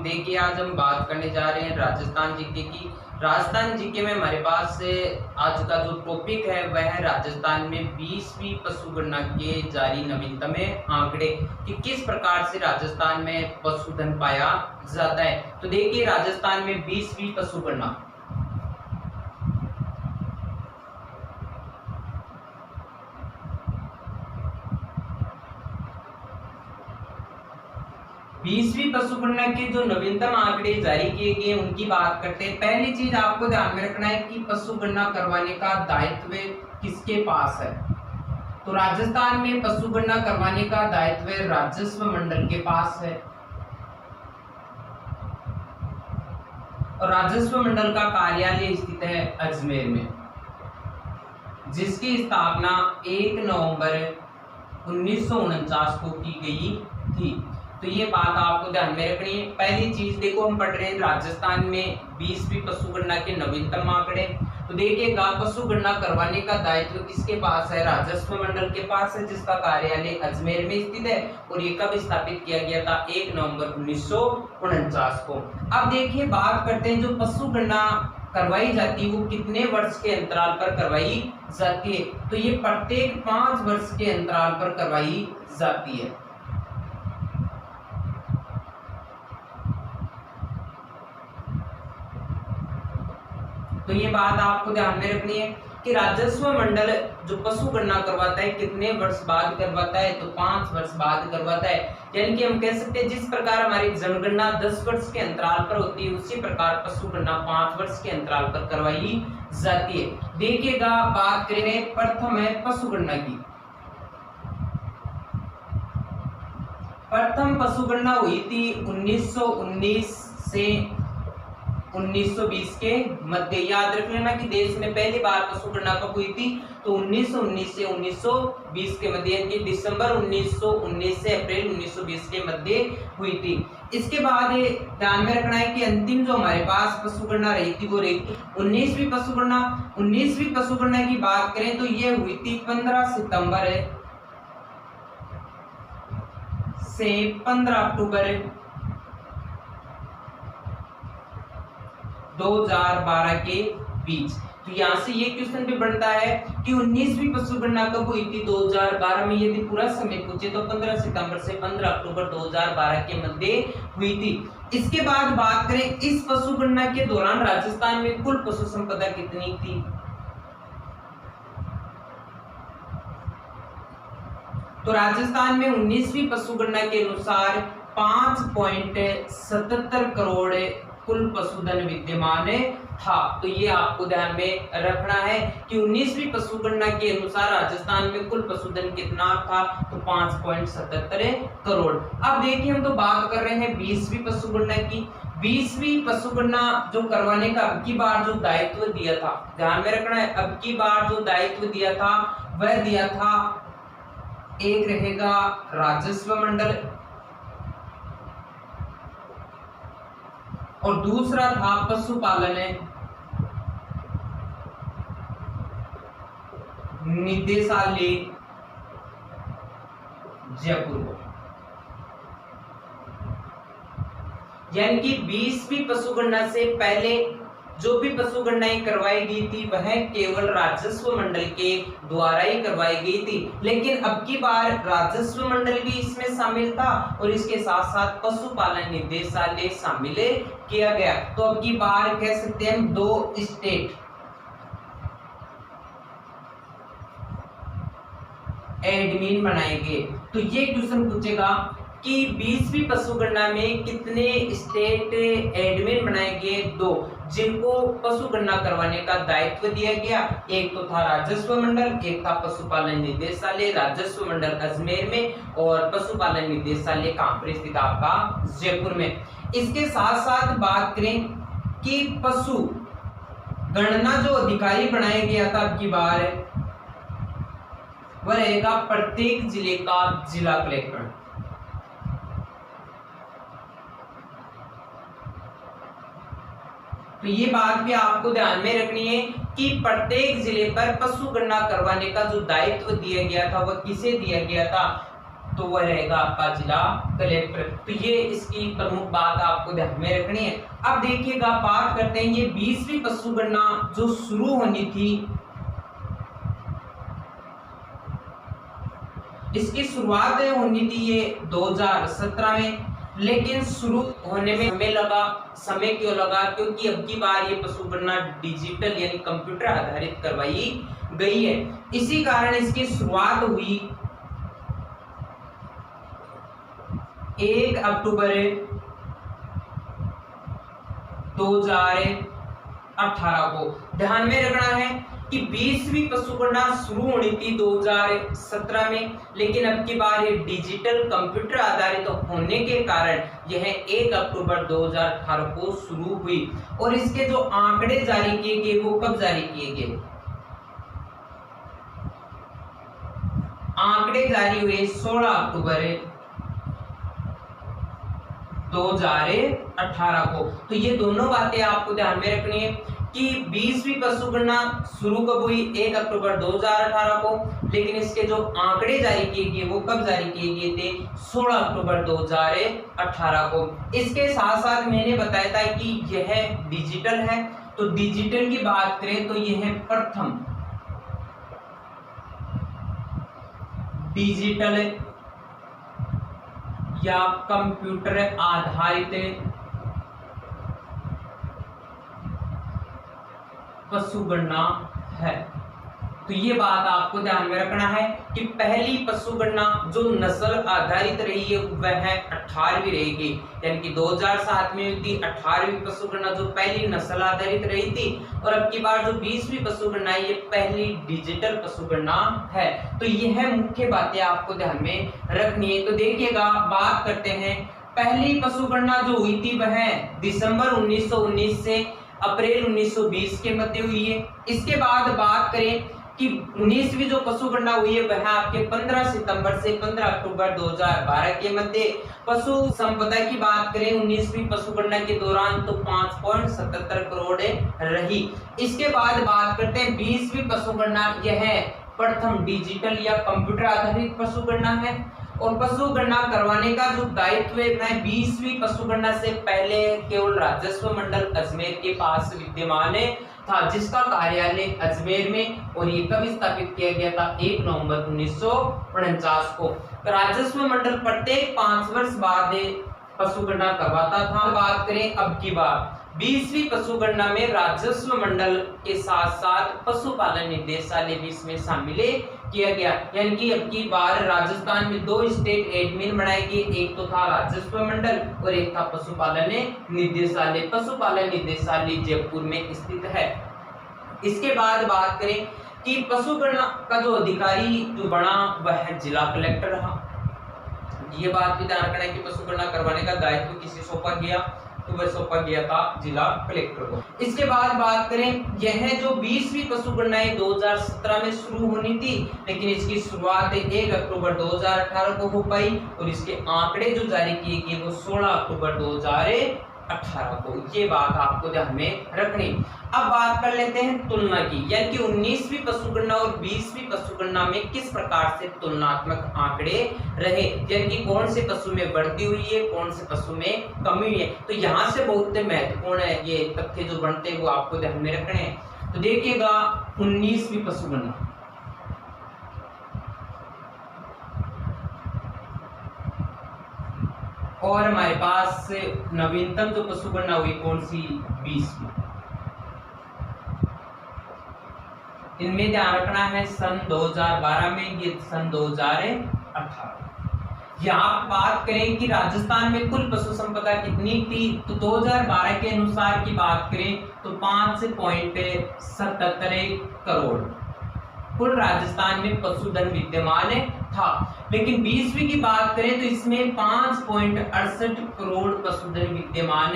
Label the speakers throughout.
Speaker 1: देखिए आज हम बात करने जा रहे हैं राजस्थान जीके की। राजस्थान जीके में हमारे पास आज का जो टॉपिक है वह है राजस्थान में 20वीं पशुगणना के जारी नवीनतम आंकड़े कि किस प्रकार से राजस्थान में पशुधन पाया जाता है। तो देखिए राजस्थान में 20वीं पशुगणना 20वीं पशुगणना के जो नवीनतम आंकड़े जारी किए गए उनकी बात करते हैं। पहली चीज आपको ध्यान में रखना है कि पशुगणना करवाने का दायित्व किसके पास है। तो राजस्थान में पशुगणना करवाने का दायित्व राजस्व मंडल के पास है और राजस्व मंडल का कार्यालय स्थित है अजमेर में, जिसकी स्थापना 1 नवंबर 1949 को की गई थी। तो ये बात आपको ध्यान में रखनी है। पहली चीज देखो, हम पढ़ रहे हैं राजस्थान में 20वीं पशुगणना के नवीनतम आंकड़े। तो देखिएगा पशुगणना करवाने का दायित्व किसके पास है, राजस्व मंडल के पास है, जिसका कार्यालय अजमेर में स्थित है और ये कब स्थापित किया गया था, 1 नवंबर 1949 को। अब देखिए बात करते हैं जो पशुगणना करवाई जाती है वो कितने वर्ष के अंतराल पर करवाई जाती है। तो ये प्रत्येक 5 वर्ष के अंतराल पर करवाई जाती है। तो ये बात आपको ध्यान में रखनी है कि राजस्व मंडल जो पशुगणना करवाता है कितने वर्ष बाद करवाता है, तो 5 वर्ष बाद करवाता है। यानी कि हम कह सकते हैं जिस प्रकार हमारी जनगणना 10 वर्ष के अंतराल पर होती है उसी प्रकार पशुगणना 5 वर्ष के अंतराल पर करवाई जाती है। देखिएगा बात करें प्रथम है पशुगणना की। प्रथम पशुगणना हुई थी 1919 से 1920 के मध्य। याद रख लेना कि देश में पहली बार पशुगणना कब हुई थी, तो 1919 से 1920 के मध्य, यानी कि दिसंबर 1919 से अप्रैल 1920 के मध्य हुई थी। इसके बाद ध्यान में रखना है कि अंतिम जो हमारे पास पशुगणना रही थी वो रही 19वीं पशुगणना। 19वीं पशुगणना की बात करें तो ये हुई थी 15 सितंबर से 15 अक्टूबर 2012 के बीच। तो यहाँ से ये क्वेश्चन भी बनता है कि 19वीं पशुगणना कब हुई थी, 2012 में। यदि पूरा समय पूछे तो 15 सितंबर से 15 अक्टूबर 2012 के मध्य हुई थी। इसके बाद बात करें इस पशुगणना के दौरान राजस्थान में कुल पशु संपदा कितनी थी। तो राजस्थान में 19वीं पशुगणना के अनुसार 5.77 करोड़ कुल पशुधन विद्यमान था। तो ये आपको ध्यान में रखना है कि 19वीं पशुगणना के अनुसार राजस्थान में कुल पशुधन कितना था, तो 5.77 करोड़। अब देखिए हम तो बात कर रहे हैं 20वीं पशुगणना की। 20वीं पशुगणना जो करवाने का अब की बार जो दायित्व दिया था, ध्यान में रखना है, अब की बार जो दायित्व दिया था वह दिया था, एक रहेगा राजस्व मंडल और दूसरा था पशुपालन निदेशालय जयपुर। यानी कि 20वीं पशुगणना से पहले जो भी पशुगणनाएं करवाई गई थी वह केवल राजस्व मंडल के द्वारा ही करवाई गई थी, लेकिन अब की बार राजस्व मंडल भी इसमें शामिल था और इसके साथ साथ पशुपालन निदेशालय शामिल किया गया। तो अब की बार कह सकते हैं हम 2 स्टेट एडमिन बनाए गए। तो ये क्वेश्चन पूछेगा कि 20वीं पशुगणना में कितने स्टेट एडमिन बनाए गए, 2, जिनको पशुगणना करवाने का दायित्व दिया गया। एक तो था राजस्व मंडल, एक था पशुपालन निदेशालय। राजस्व मंडल अजमेर में और पशुपालन निदेशालय कहां पर स्थित, आपका जयपुर में। इसके साथ साथ बात करें कि पशु गणना जो अधिकारी बनाया गया था अब की बार वह रहेगा प्रत्येक जिले का जिला कलेक्टर। तो ये बात भी आपको ध्यान में रखनी है कि प्रत्येक जिले पर पशुगणना करवाने का जो दायित्व दिया गया था वह किसे दिया गया था, तो वह रहेगा आपका जिला कलेक्टर। तो ये इसकी प्रमुख बात आपको ध्यान में रखनी है। अब देखिएगा, बात करते हैं ये 20वीं पशु गणना जो शुरू होनी थी, इसकी शुरुआत होनी थी ये 2017 में, लेकिन शुरू होने में समय लगा। समय क्यों लगा? क्योंकि अब की बार ये पशु गणना डिजिटल यानी कंप्यूटर आधारित करवाई गई है। इसी कारण इसकी शुरुआत हुई 1 अक्टूबर 2018 को। ध्यान में रखना है कि 20वीं पशु गणना शुरू होनी थी 2017 में, लेकिन अब की बार ये डिजिटल कंप्यूटर आधारित होने के कारण यह 1 अक्टूबर 2018 को शुरू हुई। और इसके जो आंकड़े जारी किए गए वो कब जारी किए गए? आंकड़े जारी हुए 16 अक्टूबर 2018 को। तो ये दोनों बातें आपको ध्यान में रखनी है कि 20वीं पशु गणना शुरू कब हुई? 1 अक्टूबर 2018 को, लेकिन इसके जो आंकड़े जारी किए गए वो कब जारी किए गए थे? 16 अक्टूबर 2018 को। इसके साथ साथ मैंने बताया था कि यह डिजिटल है, तो डिजिटल की बात करें तो यह प्रथम डिजिटल या कंप्यूटर आधारित पशु गणना है। तो ये बात आपको ध्यान में रखना है कि पहली पशु गणना जो नस्ल आधारित रही है वह 18वीं रहेगी, यानी कि 2007 में हुई थी 18वीं पशु गणना जो पहली नस्ल आधारित रही थी, और अब की बार जो 20वीं पशु गणना ये पहली डिजिटल पशु गणना है। तो यह मुख्य बातें आपको ध्यान में रखनी है। तो देखिएगा, बात करते हैं पहली पशु गणना जो हुई थी वह दिसंबर 1919 से अप्रैल 1920 के मध्य हुई है। इसके बाद बात करें कि 19वीं जो पशु गणना हुई है वह आपके 15 सितंबर से 15 अक्टूबर 2012 के मध्य। पशु संपदा की बात करें 19वीं पशु गणना के दौरान तो 5.77 करोड़ रही। इसके बाद बात करते हैं 20वीं पशु गणना, यह प्रथम डिजिटल या कंप्यूटर आधारित पशु गणना है। और पशु गणना करवाने का जो दायित्व है 20वीं पशु गणना से पहले केवल राजस्व मंडल अजमेर के पास विद्यमान था, जिसका कार्यालय अजमेर में, और ये कब स्थापित किया गया था? 1 नवंबर 1949 को। राजस्व मंडल प्रत्येक 5 वर्ष बाद पशु गणना करवाता था। बात करें अब की बार 20वीं पशु गणना में राजस्व मंडल के साथ साथ पशुपालन निदेशालय भी इसमें शामिल किया गया, यानी कि अब की बार राजस्थान में 2 स्टेट एडमिन बनाए गए, एक तो था राजस्व मंडल और एक था पशुपालन निदेशालय। पशुपालन निदेशालय जयपुर में स्थित है। इसके बाद बात करें कि पशु गणना का जो अधिकारी जो बना वह जिला कलेक्टर रहा। ये बात भी ध्यान रखना है कि पशु गणना करवाने का दायित्व किसे सौंपा गया? तो वह सौंपा गया था जिला कलेक्टर को। इसके बाद बात करें, यह जो 20वीं पशु गणना 2017 में शुरू होनी थी, लेकिन इसकी शुरुआत 1 अक्टूबर 2018 को हो पाई, और इसके आंकड़े जो जारी किए गए वो 16 अक्टूबर 2018 को। ये बात आपको ध्यान में रखनी। अब बात कर लेते हैं तुलना की, यानी कि 19वीं पशु गणना और 20वीं पशु गणना में किस प्रकार से तुलनात्मक आंकड़े रहे, यानी कि कौन से पशु में वृद्धि हुई है, कौन से पशु में कमी हुई है। तो यहाँ से बहुत महत्वपूर्ण है ये तथ्य जो बनते हैं वो आपको ध्यान में रखने हैं। तो देखिएगा 19वीं पशु गणना, और हमारे पास नवीनतम जो पशु गणना हुई कौन सी? 20वीं। इनमें ध्यान रखना है सन 2012 में, ये सन 2018। यहाँ बात करें कि राजस्थान में कुल पशु संपदा कितनी थी, तो 2012 के अनुसार की बात करें तो 5.77 करोड़ कुल राजस्थान में पशुधन विद्यमान था। लेकिन 20वीं की बात करें तो इसमें 5.68 करोड़ पशुधन विद्यमान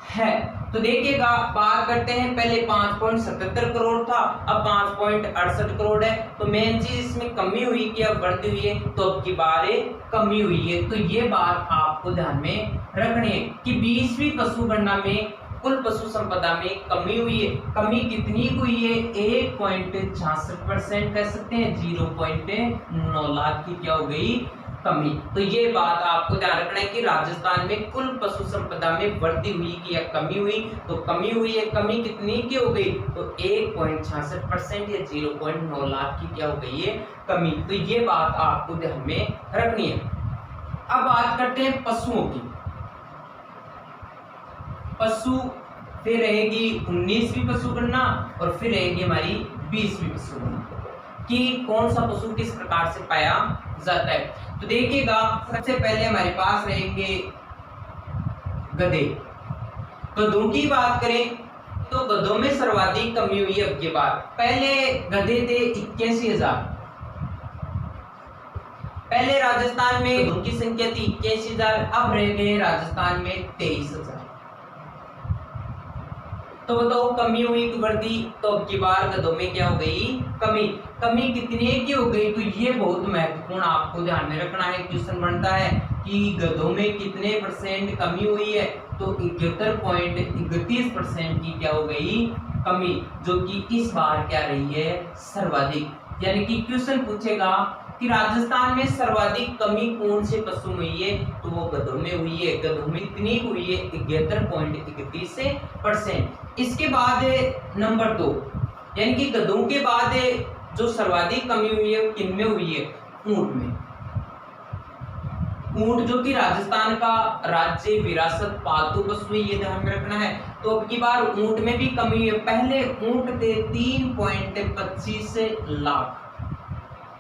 Speaker 1: है। तो देखिएगा, बात करते हैं पहले 5.77 करोड़ था, अब 5.68 करोड़ है। तो मेन चीज इसमें कमी हुई कि अब वृद्धि हुई है, तो अब की बार कमी हुई है। तो ये बात आपको ध्यान में रखनी है कि 20वीं पशु गणना में कुल पशु संपदा में कमी हुई है। कमी कितनी हुई है? 1.66% कह सकते हैं, 0.9 लाख की क्या हो गई? कमी। तो ये बात आपको ध्यान रखना है कि राजस्थान में कुल पशु संपदा में वृद्धि हुई कि या कमी हुई। तो कमी हुई है, कमी कितनी की हो गई? तो 1.66% या 0.9 लाख की क्या हो गई है? कमी। तो ये बात आपको ध्यान में रखनी है। अब बात करते हैं पशुओं की। पशु फिर रहेगी 19वीं पशु गणना और फिर रहेगी हमारी 20वीं पशु गणना कि कौन सा पशु किस प्रकार से पाया जाता है। तो देखिएगा, सबसे पहले हमारे पास रहेंगे गधे। गधों की बात करें तो गधों में सर्वाधिक कमी हुई है अब की बार। पहले गधे थे 81,000। पहले राजस्थान में गधों की संख्या थी 81,000, अब रह गए राजस्थान में 23,000। तो बताओ कमी हुई कि वृद्धि? तो अब की बार गधों में क्या हो गई? कमी। कमी कितने की हो गई? तो ये बहुत महत्वपूर्ण आपको ध्यान में रखना है। क्वेश्चन बनता है कि गधों में कितने % कमी हुई है? तो 71.31% की क्या हो गई? कमी, जो कि इस बार क्या रही है? सर्वाधिक। यानी कि क्वेश्चन पूछेगा कि राजस्थान में सर्वाधिक कमी कौन से पशु में हुई है? तो वो गधों में हुई है। गधों में इतनी हुई है 71.31%। इसके बाद नंबर 2, यानी कि गधों के बाद जो सर्वाधिक कमी हुई है किन में हुई है? ऊंट में। ऊंट जो कि राजस्थान का राज्य विरासत पालतू पशु है, ये ध्यान में रखना है। तो अब की बार ऊंट में भी कमी हुई है। पहले ऊंट थे 3.25 लाख,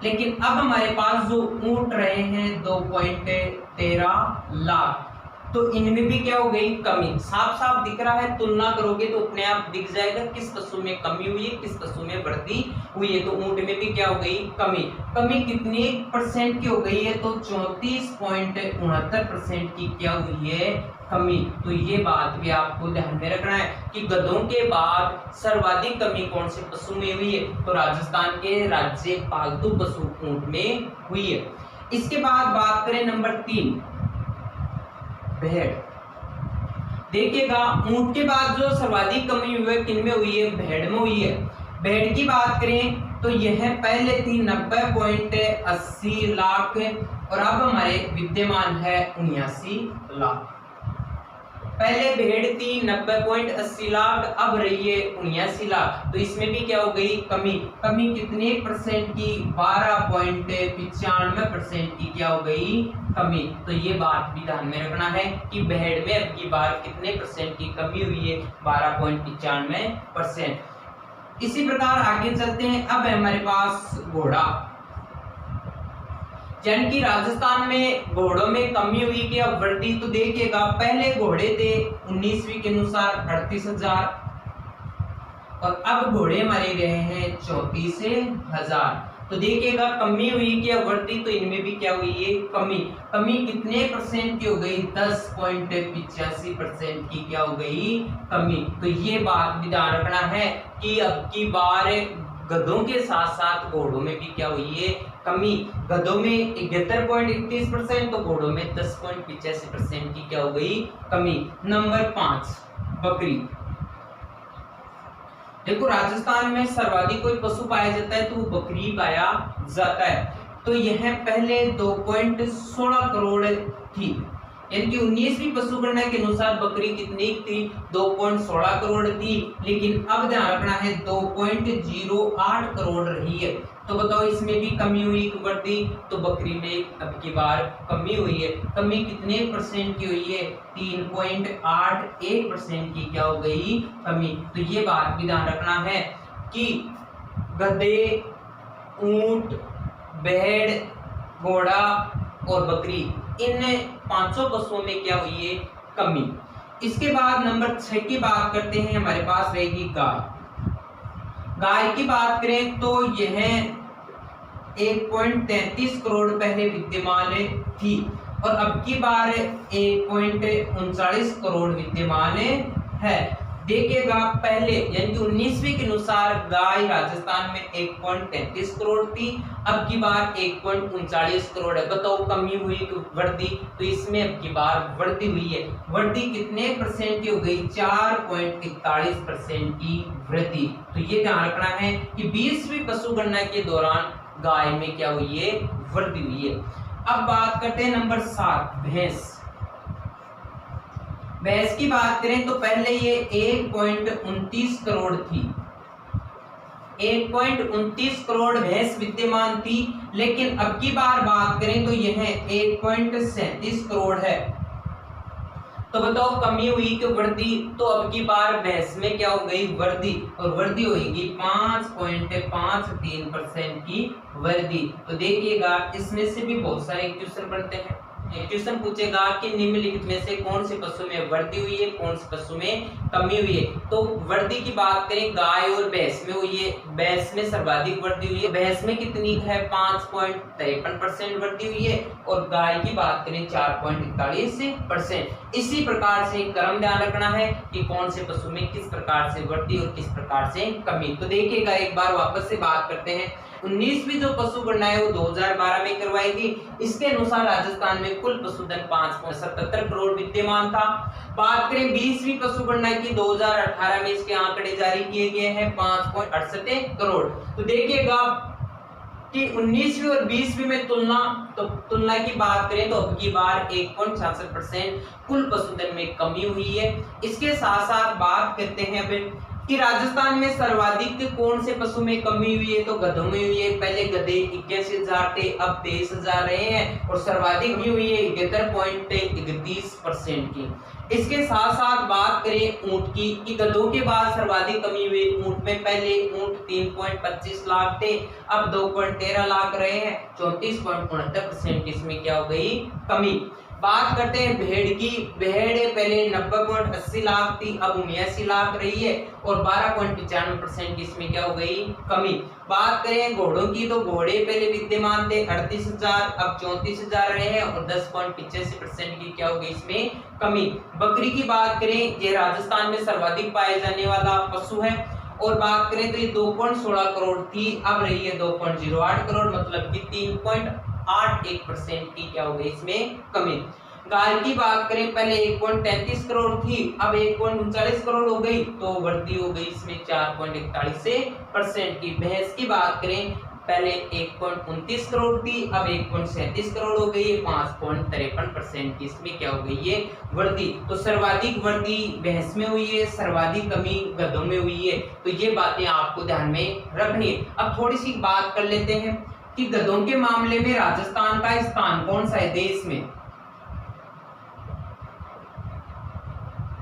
Speaker 1: लेकिन अब हमारे पास जो ऊंट रहे हैं 2.13 लाख। तो इनमें भी क्या हो गई? कमी। साफ साफ दिख रहा है, तुलना करोगे तो अपने आप दिख जाएगा किस पशु में कमी हुई है, किस पशु में वृद्धि हुई है। तो ऊंट में भी क्या हो गई? कमी। कमी कितनी % की हो गई है? तो 34.69% की क्या हुई है? कमी। तो ये बात भी आपको ध्यान में रखना है कि गधों के बाद सर्वाधिक कमी कौन से पशु में हुई है? तो राजस्थान के राज्य पालतू पशु ऊंट में हुई है। इसके बाद बात करें नंबर 3, भेड़। देखिएगा, ऊंट के बाद जो सर्वाधिक कमी हुई है किन में हुई है? भेड़ में हुई है। भेड़ की बात करें तो यह पहले थी 90.80 लाख और अब हमारे विद्यमान है 79 लाख। पहले भेड़ थी 90.80 लाख, अब रही है 79 लाख। तो इसमें भी क्या हो गई? कमी। कमी कितने % की? 12.95% की क्या हो गई? कमी। तो ये बात भी ध्यान में रखना है कि भेड़ में अब की बार कितने % की कमी हुई है? 12.95%। इसी प्रकार आगे चलते हैं। अब है हमारे पास घोड़ा, यानी कि राजस्थान में घोड़ों में कमी हुई कि अब वृद्धि। तो देखिएगा, पहले घोड़े थे 19वीं के अनुसार 38,000 और अब घोड़े हमारे रहे हैं 34,000। तो देखिएगा कमी हुई कि अब वृद्धि। तो इनमें भी क्या हुई है? कमी। कमी कितने % की हो गई? 10.85% की क्या हो गई? कमी। तो ये बात भी ध्यान रखना है कि अब की बार गधों के साथ साथ घोड़ों में भी क्या हुई है? कमी। गधों में 71.31%, तो घोड़ों में 10.85% की क्या हो गई? कमी। नंबर 5, बकरी। देखो, राजस्थान में सर्वाधिक कोई पशु पाया जाता है तो वो बकरी पाया जाता है। तो यह पहले 2.16 करोड़ थी, यानी कि 19वीं पशु गणना के अनुसार बकरी कितनी थी? 2.16 करोड़ थी, लेकिन अब ध्यान रखना है 2.08 करोड़ रही है। तो बताओ इसमें भी कमी हुई कि वृद्धि? तो बकरी में अब की बार कमी हुई है। कमी कितने % की हुई है? 3.81% की क्या हो गई? कमी। तो ये बात भी ध्यान रखना है कि गधे, ऊंट, भेड़, घोड़ा और बकरी, इन 500 पशुओं में क्या हुई है? कमी। इसके बाद नंबर 6 की बात करते हैं। हमारे पास रहेगी गाय। गाय की बात करें तो यह 1.33 करोड़ पहले विद्यमान थी और अब की बार 1.39 करोड़ विद्यमान है। देखिएगा पहले यानी कि 19वीं के अनुसार गाय राजस्थान में 1.33 करोड़ थी, अब की बार 1.39 करोड़ है। बताओ कमी हुई कि वृद्धि? तो इसमें अब की बार वृद्धि हुई है। वृद्धि कितने परसेंट की हो गई? 4.41% की वृद्धि। तो ये ध्यान रखना है कि 20वीं पशु गणना के दौरान गाय में क्या हुई है? वृद्धि हुई है। अब बात करते हैं नंबर 7, भैंस। भैंस की बात करें तो पहले ये 1.29 करोड़ थी, 1.29 करोड़ भैंस विद्यमान थी, लेकिन अब की बार बात करें तो यह 1.37 करोड़ है। तो बताओ कमी हुई कि वृद्धि? तो अब की बार भैंस में क्या हो गई? वृद्धि, और वृद्धि होगी 5.53% की वृद्धि। तो देखिएगा इसमें से भी बहुत सारे क्वेश्चन बनते हैं। क्वेश्चन पूछेगा कि निम्नलिखित में से कौन से पशु में वृद्धि हुई है, कौन से पशु में कमी हुई है। तो वृद्धि की बात करें गाय और भैंस में हुई है। भैंस में सर्वाधिक वृद्धि हुई है। भैंस में कितनी है? 5.53% वृद्धि हुई है, और गाय की बात करें 4.41%। इसी प्रकार से क्रम ध्यान रखना है कि कौन से पशु में किस प्रकार से वृद्धि और किस प्रकार से कमी। तो देखिएगा एक बार वापस से बात करते हैं। 19वीं जो पशु गणना है वो 2012 में करवाई थी। इसके अनुसार राजस्थान में कुल पशुधन 5.77 करोड़ विद्यमान था। बात करें 20वीं पशु गणना की 2018 में, इसके आंकड़े जारी किए गए हैं 5.68 करोड़। तो देखिएगा कि 19वीं और 20वीं में तुलना की बात करें तो अब की बार 1.66% कुल पशुधन में कमी हुई है। इसके साथ साथ बात करते हैं अब कि राजस्थान में सर्वाधिक कौन से पशु में कमी हुई है? तो गधों में हुई है। पहले गधे 81,000 थे, अब 23,000 रहे हैं, और सर्वाधिक कमी हुई है 71.31% की। इसके साथ साथ बात करें ऊंट की कि गधों के बाद सर्वाधिक कमी हुई ऊंट में। पहले ऊंट 3.25 लाख थे, अब 2.13 लाख रहे हैं, 34.69% इसमें क्या हो गई? कमी। बात करते हैं भेड़ की। भेड़ पहले 90.80 लाख थी, अब 79 लाख रही है, और 12.95% इसमें क्या हो गई? कमी। बात करें घोड़ों की तो घोड़े पहले विद्यमान थे 38,000, अब 34,000 रहे हैं, और 10.85% की क्या हो गई? इसमें कमी। बकरी की बात करें, ये राजस्थान में सर्वाधिक पाए जाने वाला पशु है, और बात करें तो ये 2.16 करोड़ थी, अब रही है 2.08 करोड़, मतलब कि 3.81% की क्या हो गई? इसमें कमी। गाय की बात करें, पहले 1.33 करोड़ थी, अब 1.39 करोड़ हो गई, तो वृद्धि हो गई इसमें 4.41% की। भैंस की बात करें, पहले 1.29 करोड़ थी, अब 1.37 करोड़ हो गई है, 5.53% की इसमें क्या हो गई? ये वृद्धि। तो सर्वाधिक वृद्धि भैंस में हुई है, सर्वाधिक कमी गधों में हुई है। तो ये बातें आपको ध्यान में रखनी है। अब थोड़ी सी बात कर लेते हैं कि गधों के मामले में राजस्थान का स्थान कौन सा है देश में?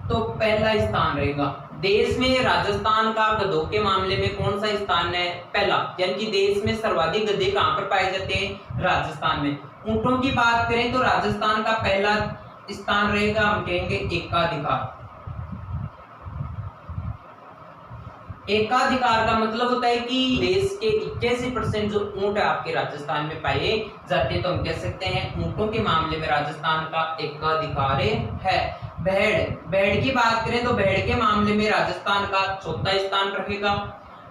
Speaker 1: तो पहला स्थान रहेगा देश में। राजस्थान का गधों के मामले में कौन सा स्थान है? पहला, यानी कि देश में सर्वाधिक गधे कहां पर पाए जाते हैं? राजस्थान में। ऊंटों की बात करें तो राजस्थान का पहला स्थान रहेगा, हम कहेंगे एकाधिकार। एकाधिकार का मतलब होता है कि देश के 81% जो ऊंट आपके राजस्थान में पाए जाते हैं, तो हम कह सकते हैं ऊंटों के मामले में राजस्थान का एकाधिकार है। भेड़ की बात करें तो भेड़ के मामले में राजस्थान का चौथा स्थान रहेगा।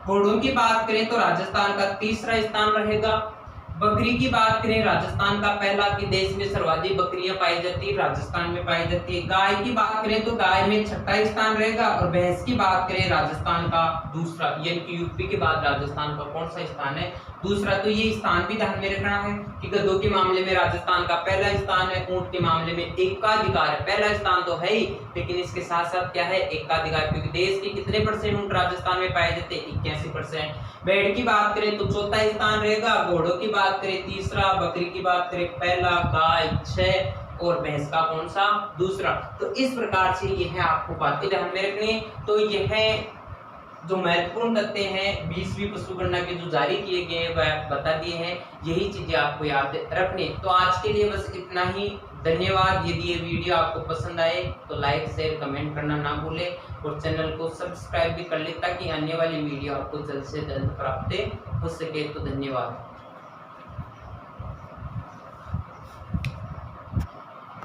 Speaker 1: घोड़ों की बात करें तो राजस्थान का तीसरा स्थान रहेगा। बकरी की बात करें, राजस्थान का पहला, कि देश में सर्वाधिक बकरियां पाई जाती है राजस्थान में पाई जाती है। गाय की बात करें तो गाय में छठा स्थान रहेगा, और भैंस की बात करें राजस्थान का दूसरा, यानी कि यूपी के बाद राजस्थान का कौन सा स्थान है? दूसरा। तो ये स्थान भी ध्यान में रखना है कि गधों के मामले में राजस्थान का पहला स्थान है, ऊंट के मामले में एकाधिकार है। पहला स्थान तो है ही, लेकिन इसके साथ साथ क्या है? एकाधिकार, क्योंकि देश के कितने परसेंट ऊंट राजस्थान में पाए जाते हैं? 81%। भेड़ की बात करें तो चौथा स्थान रहेगा, घोड़ों की बात करें तीसरा, बकरी की बात करें पहला, गाय 6 और भैंस का कौन सा? दूसरा। तो इस प्रकार से यह आपको बातें ध्यान में रखनी है। तो यह जो महत्वपूर्ण तथ्य हैं 20वीं पशु गणना के जो जारी किए गए हैं वह बता दिए हैं, यही चीजें आपको याद रखनी। तो आज के लिए बस इतना ही। धन्यवाद। यदि ये वीडियो आपको पसंद आए तो लाइक शेयर कमेंट करना ना भूलें, और चैनल को सब्सक्राइब भी कर ले ताकि आने वाली वीडियो आपको जल्द से जल्द प्राप्त हो सके। तो धन्यवाद।